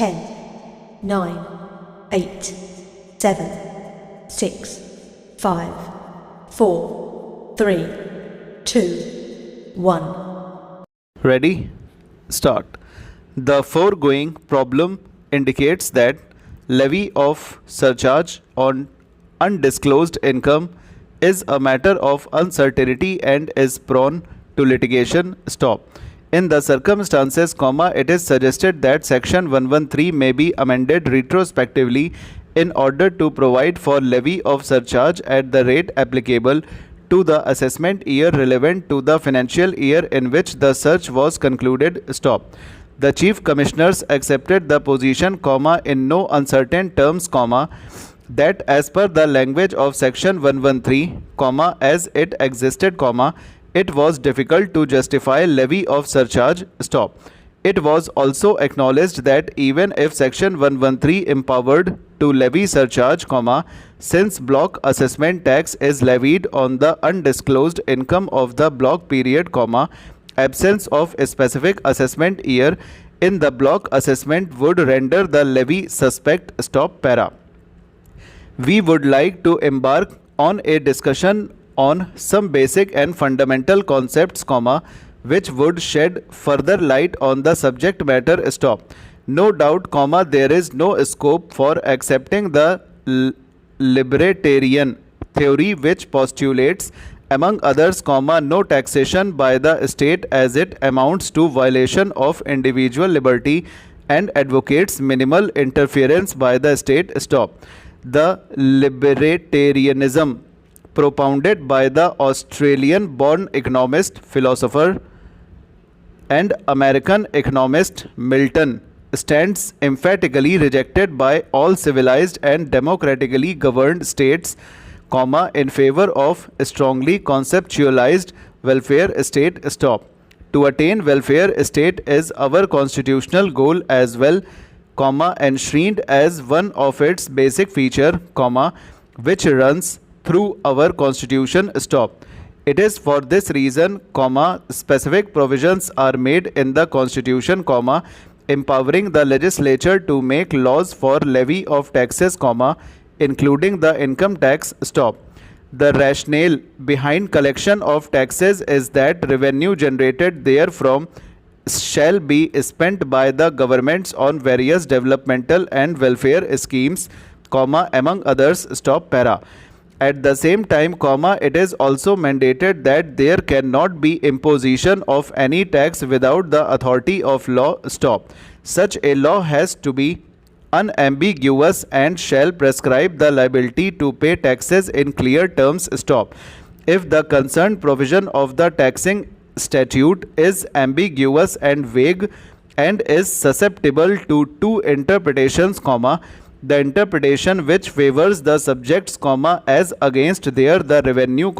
10, 9, 8, 7, 6, 5, 4, 3, 2, 1. Ready? Start. The foregoing problem indicates that levy of surcharge on undisclosed income is a matter of uncertainty and is prone to litigation. Stop. In the circumstances, it is suggested that Section 113 may be amended retrospectively in order to provide for levy of surcharge at the rate applicable to the assessment year relevant to the financial year in which the search was concluded. Stop. The Chief Commissioners accepted the position, in no uncertain terms, that as per the language of Section 113, as it existed, it was difficult to justify levy of surcharge. Stop. It was also acknowledged that even if Section 113 empowered to levy surcharge, since block assessment tax is levied on the undisclosed income of the block period, absence of a specific assessment year in the block assessment would render the levy suspect. Stop para. We would like to embark on a discussion on some basic and fundamental concepts, which would shed further light on the subject matter. Stop. No doubt, there is no scope for accepting the libertarian theory which postulates, among others, no taxation by the state as it amounts to violation of individual liberty and advocates minimal interference by the state. Stop. The libertarianism propounded by the Australian-born economist, philosopher, and American economist Milton stands emphatically rejected by all civilized and democratically governed states, in favor of strongly conceptualized welfare state. Stop. To attain welfare state is our constitutional goal as well, enshrined as one of its basic feature, which runs through our constitution. Stop. It is for this reason, specific provisions are made in the constitution, empowering the legislature to make laws for levy of taxes, including the income tax. Stop. The rationale behind collection of taxes is that revenue generated therefrom shall be spent by the governments on various developmental and welfare schemes, among others. Stop para. At the same time, it is also mandated that there cannot be imposition of any tax without the authority of law. Stop. Such a law has to be unambiguous and shall prescribe the liability to pay taxes in clear terms. Stop. If the concerned provision of the taxing statute is ambiguous and vague and is susceptible to two interpretations, the interpretation which favors the subjects, as against the revenue,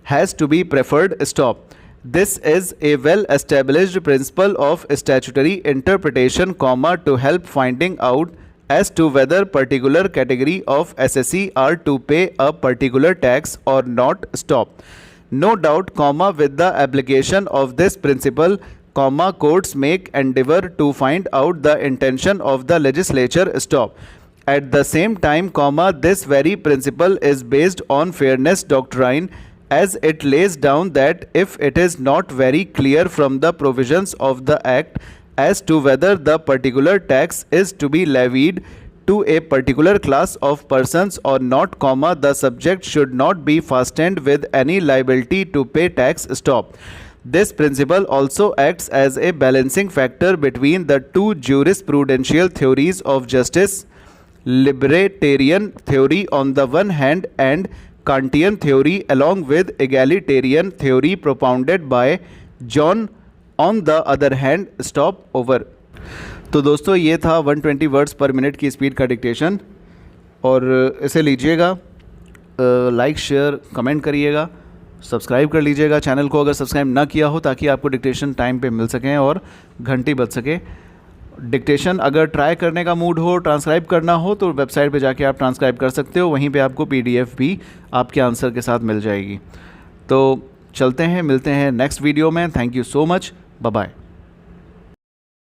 has to be preferred. Stop. This is a well-established principle of statutory interpretation, to help finding out as to whether particular category of assessee are to pay a particular tax or not. Stop. No doubt, with the application of this principle, courts make endeavor to find out the intention of the legislature. Stop. At the same time, this very principle is based on fairness doctrine, as it lays down that if it is not very clear from the provisions of the Act as to whether the particular tax is to be levied to a particular class of persons or not, the subject should not be fastened with any liability to pay tax. Stop. This principle also acts as a balancing factor between the two jurisprudential theories of justice, libertarian theory on the one hand and Kantian theory along with egalitarian theory propounded by John on the other hand. Stop. Over. तो दोस्तों, ये था 120 words पर minute की speed का dictation, और इसे लीजिएगा, लाइक शेयर कमेंट करिएगा, सब्सक्राइब कर लीजिएगा चैनल को अगर सब्सक्राइब ना किया हो, ताकि आपको डिक्टेशन टाइम पे मिल सकें और घंटी बज सके। डिक्टेशन अगर ट्राई करने का मूड हो, ट्रांसक्राइब करना हो, तो वेबसाइट पे जाके आप ट्रांसक्राइब कर सकते हो, वहीं पे आपको PDF भी आपके आंसर के साथ मिल जाएगी। तो चलते हैं, मिलते हैं नेक्स्ट वीडियो में। Thank you so much, bye bye.